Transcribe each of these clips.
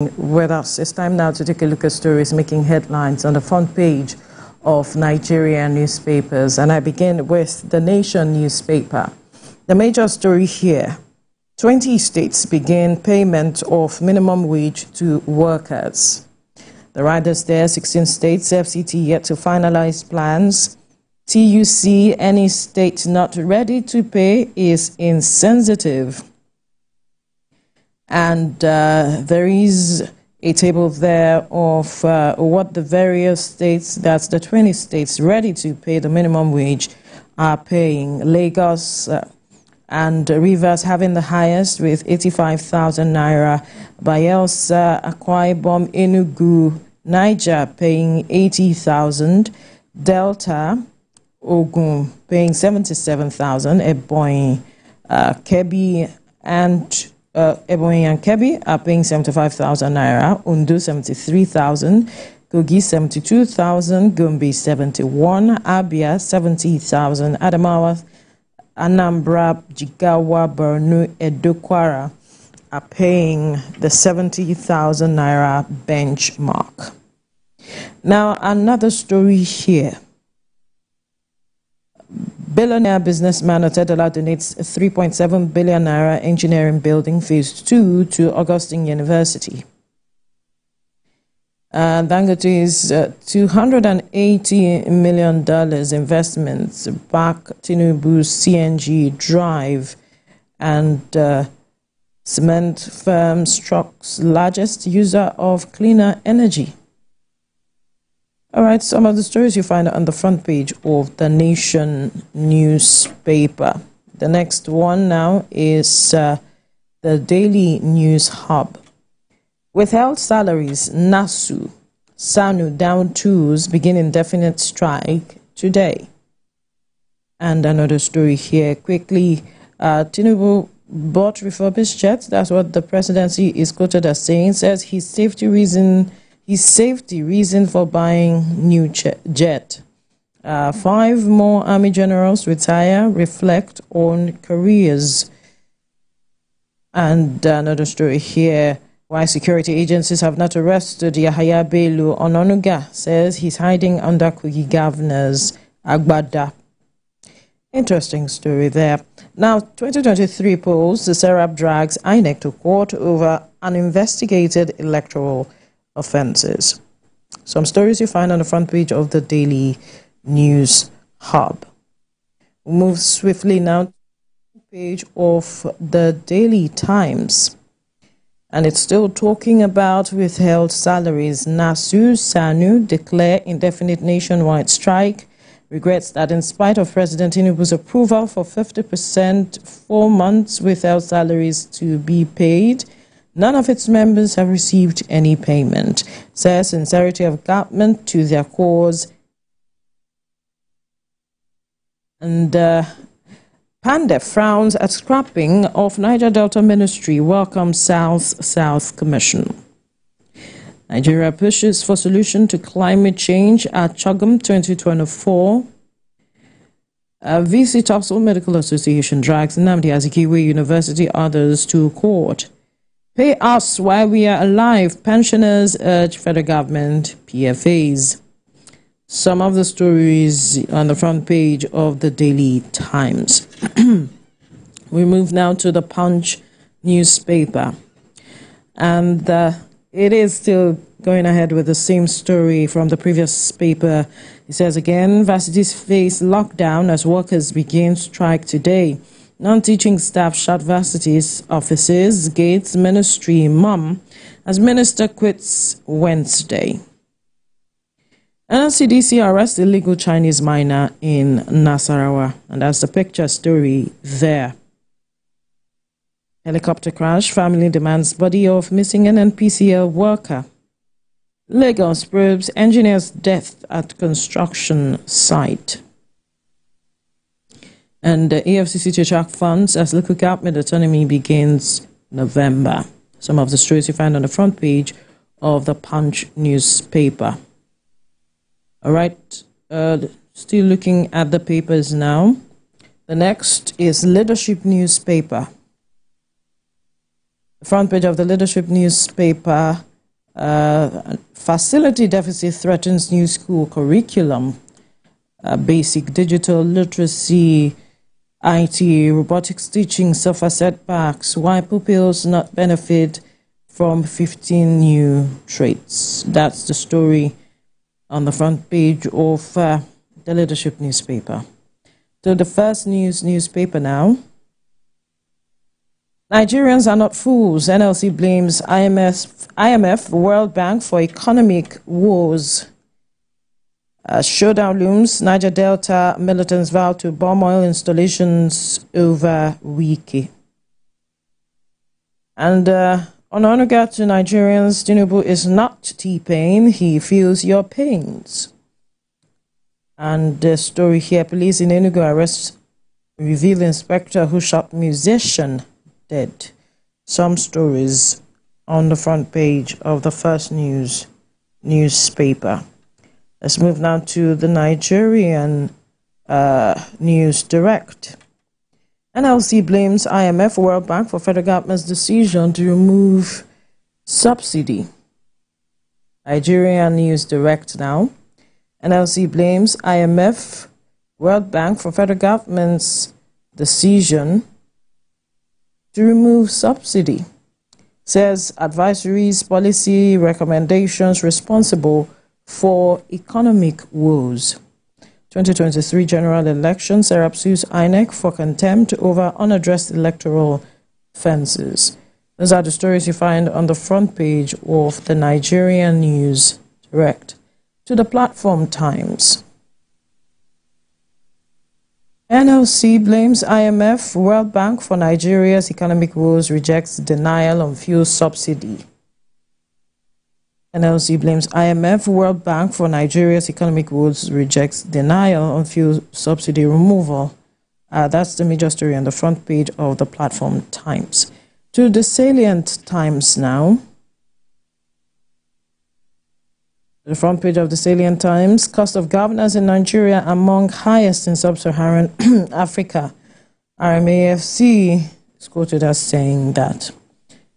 with us. It's time now to take a look at stories making headlines on the front page of Nigerian newspapers. And I begin with the Nation newspaper. The major story here: 20 states begin payment of minimum wage to workers. The riders there: 16 states, FCT yet to finalize plans. TUC: any state not ready to pay is insensitive. And there is a table there of what the various states, that's the 20 states ready to pay the minimum wage, are paying. Lagos and Rivers having the highest with 85,000 naira. Bayelsa, Akwa Ibom, Enugu, Niger paying 80,000. Delta, Ogun paying 77,000. Ebonyi, Kebbi and Ebonyi and Kebbi are paying 75,000 naira. Ondo 73,000. Kogi 72,000. Gombe 71. Abia 70,000. Adamawa, Anambra, Jigawa, Borno, Edo, Kwara are paying the 70,000 naira benchmark. Now, another story here. Billionaire businessman Otedola donates 3.7 billion naira engineering building phase 2 to Augustine University. Dangote's $280 million investments back Tinubu's CNG drive, and cement firm Stroke's largest user of cleaner energy. All right, some of the stories you find on the front page of the Nation newspaper. The next one now is the Daily News Hub. Withheld salaries, NASU, SSANU down tools, begin indefinite strike today. And another story here quickly. Tinubu bought refurbished jets. That's what the presidency is quoted as saying. Says his safety reason for buying new jet. 5 more army generals retire, reflect on careers. And another story here: why security agencies have not arrested Yahaya Bello Ononuga, says he's hiding under Kogi Governor's Agbada. Interesting story there. Now, 2023 polls, the Serap drags INEC to court over uninvestigated electoral offenses. Some stories you find on the front page of the Daily News Hub. We'll move swiftly now to the page of the Daily Times. And it's still talking about withheld salaries. NASU, SSANU declare indefinite nationwide strike. Regrets that in spite of President Tinubu's approval for 50% 4 months withheld salaries to be paid, none of its members have received any payment. Says sincerity of government to their cause. And Pandef frowns at scrapping of Niger Delta Ministry, welcomes South Commission. Nigeria pushes for solution to climate change at Chogum 2024. VC Topsail Medical Association drags Nnamdi Azikiwe University others to court. Pay us while we are alive, pensioners urge federal government PFAs. Some of the stories on the front page of the Daily Times. We move now to the Punch newspaper. And it is still going ahead with the same story from the previous paper. It says again, varsities face lockdown as workers begin strike today. Non-teaching staff shut varsities, offices, gates, ministry, mum, as minister quits Wednesday. NCDC arrests illegal Chinese miner in Nasarawa. And that's the picture story there. Helicopter crash, family demands body of missing NNPCL worker. Lagos probes engineer's death at construction site. And the EFCC to track funds as local government autonomy begins November. Some of the stories you find on the front page of the Punch newspaper. All right, still looking at the papers now. The next is Leadership newspaper. The front page of the Leadership newspaper Facility deficit threatens new school curriculum. Basic digital literacy, IT, robotics teaching suffer setbacks. Why pupils not benefit from 15 new trades? That's the story on the front page of the Leadership newspaper. To the First News newspaper now. Nigerians are not fools. NLC blames IMF, World Bank for economic woes. Showdown looms. Niger Delta militants vow to bomb oil installations over Wiki. And on onega to Nigerians, Tinubu is not T-Pain. He feels your pains. And the story here, police in Enugu arrest reveal inspector who shot musician dead. Some stories on the front page of the First News newspaper. Let's move now to the Nigerian News Direct. NLC blames IMF World Bank for federal government's decision to remove subsidy. Nigerian News Direct now. NLC blames IMF World Bank for federal government's decision to remove subsidy. Says advisories, policy recommendations responsible for economic woes. 2023 general election, Serap sues INEC for contempt over unaddressed electoral offences. Those are the stories you find on the front page of the Nigerian News Direct. To the Platform Times. NLC blames IMF World Bank for Nigeria's economic woes, rejects denial on fuel subsidy. NLC blames IMF World Bank for Nigeria's economic woes, rejects denial on fuel subsidy removal. That's the major story on the front page of the Platform Times. To the Salient Times now. The front page of the Salient Times, cost of governance in Nigeria among highest in sub-Saharan Africa. RMAFC is quoted as saying that.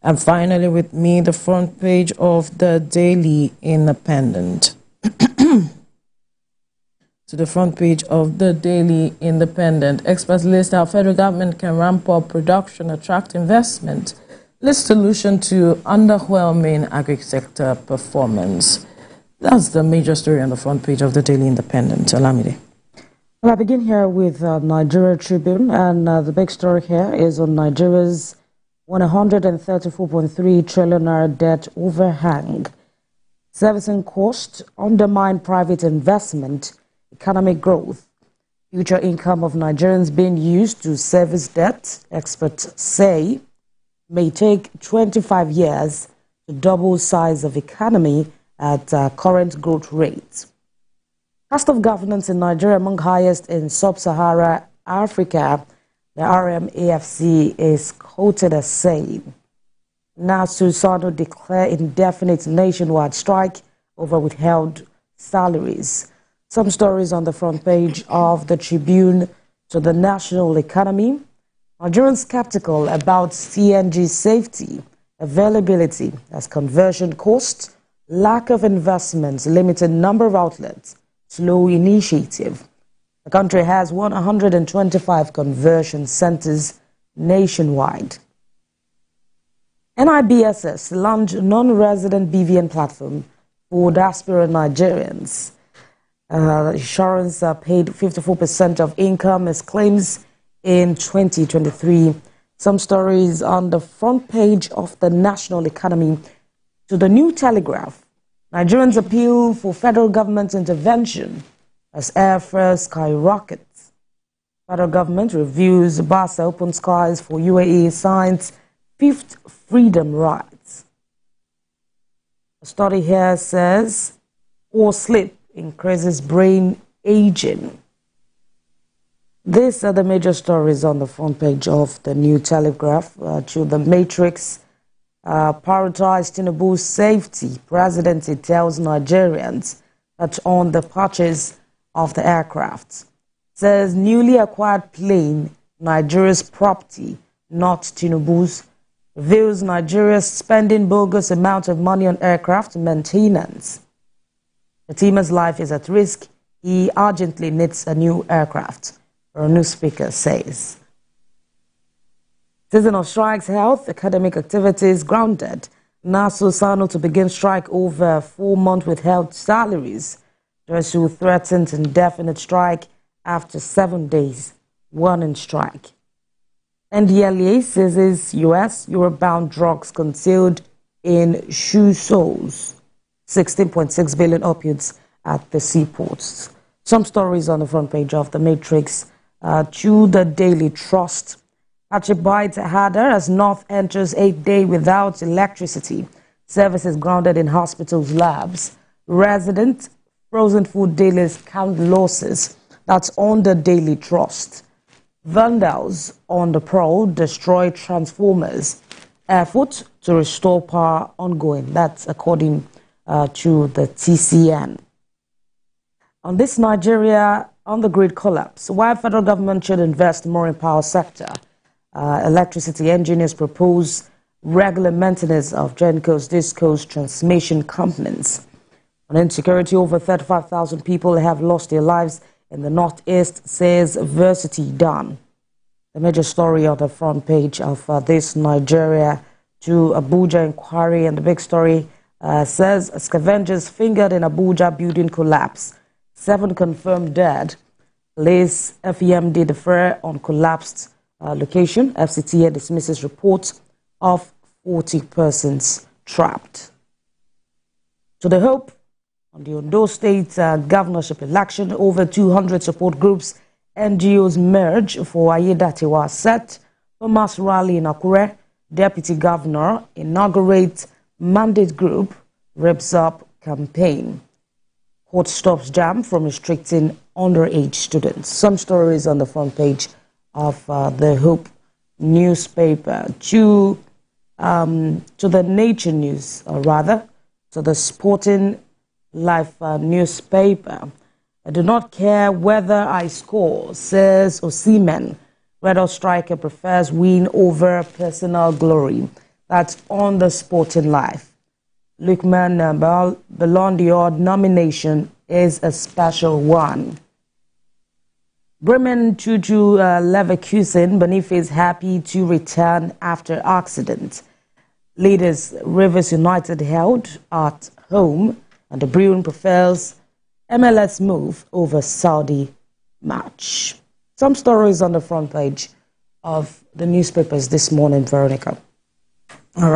And finally, with me, the front page of the Daily Independent. To the front page of the Daily Independent. Experts list how federal government can ramp up production, attract investment. List solution to underwhelming agri-sector performance. That's the major story on the front page of the Daily Independent. Olamide. Well, I begin here with Nigeria Tribune, and the big story here is on Nigeria's 134.3 trillion naira debt overhang. Servicing cost undermine private investment, economic growth. Future income of Nigerians being used to service debt, experts say, may take 25 years to double size of economy at current growth rates. Cost of governance in Nigeria among highest in sub-Saharan Africa, the RMAFC is quoted as saying. NASU SSANU declare indefinite nationwide strike over withheld salaries. Some stories on the front page of the Tribune. To the national economy. Nigerians skeptical about CNG safety, availability as conversion cost, lack of investments, limited number of outlets, slow initiative. The country has 125 conversion centers nationwide. NIBSS launched non-resident BVN platform for diaspora Nigerians. Insurance paid 54% of income as claims in 2023. Some stories on the front page of the national economy. To the New Telegraph, Nigerians appeal for federal government intervention as airfare skyrockets. Federal government reviews Basa open skies for UAE signs fifth freedom rights. A study here says poor sleep increases brain aging. These are the major stories on the front page of the New Telegraph. To the Matrix, prioritize Tinubu's safety. Presidency tells Nigerians that on the purchase of the aircraft. Says newly acquired plane, Nigeria's property, not Tinubu's. reveals Nigeria spending bogus amount of money on aircraft maintenance. Fatima's life is at risk. He urgently needs a new aircraft, a new speaker says. Season of strikes, health, academic activities grounded. NASU SSANU to begin strike over 4 months withheld salaries. NASU threatens indefinite strike after 7 days, warning strike. NDLEA seizes U.S. Europe-bound drugs concealed in shoe soles. 16.6 billion opiates at the seaports. Some stories on the front page of the Matrix. To the Daily Trust. Hardship bites harder as North enters 8th day without electricity. Services grounded in hospitals, labs. Resident frozen food dealers count losses. That's on the Daily Trust. Vandals on the prowl destroy transformers. Effort to restore power ongoing. That's according to the TCN. On this, Nigeria on the grid collapse. While federal government should invest more in power sector, electricity engineers propose regular maintenance of GenCos, DISCOs, transmission companies. On insecurity, over 35,000 people have lost their lives in the Northeast, says Versity Done. The major story on the front page of this Nigeria to Abuja inquiry, and the big story says scavengers fingered in Abuja building collapse. 7 confirmed dead. Police FEMD defer on collapsed location. FCTA dismisses reports of 40 persons trapped. To the hope on the Ondo State governorship election, over 200 support groups, NGOs merge for Ayedatiwa set for mass rally in Akure. Deputy Governor inaugurates mandate group reps up campaign. Court stops jam from restricting underage students. Some stories on the front page of the Hope newspaper. To the Nature News, or rather, to the Sporting Life newspaper. I do not care whether I score, says Osimhen. Red Hot striker prefers win over personal glory. That's on the Sporting Life. Lukman Ballon d'Or nomination is a special one. Bremen Juju Leverkusen, Boniface happy to return after accident. Leaders Rivers United held at home, and the Bruin prefers MLS move over Saudi match. Some stories on the front page of the newspapers this morning, Veronica. All right.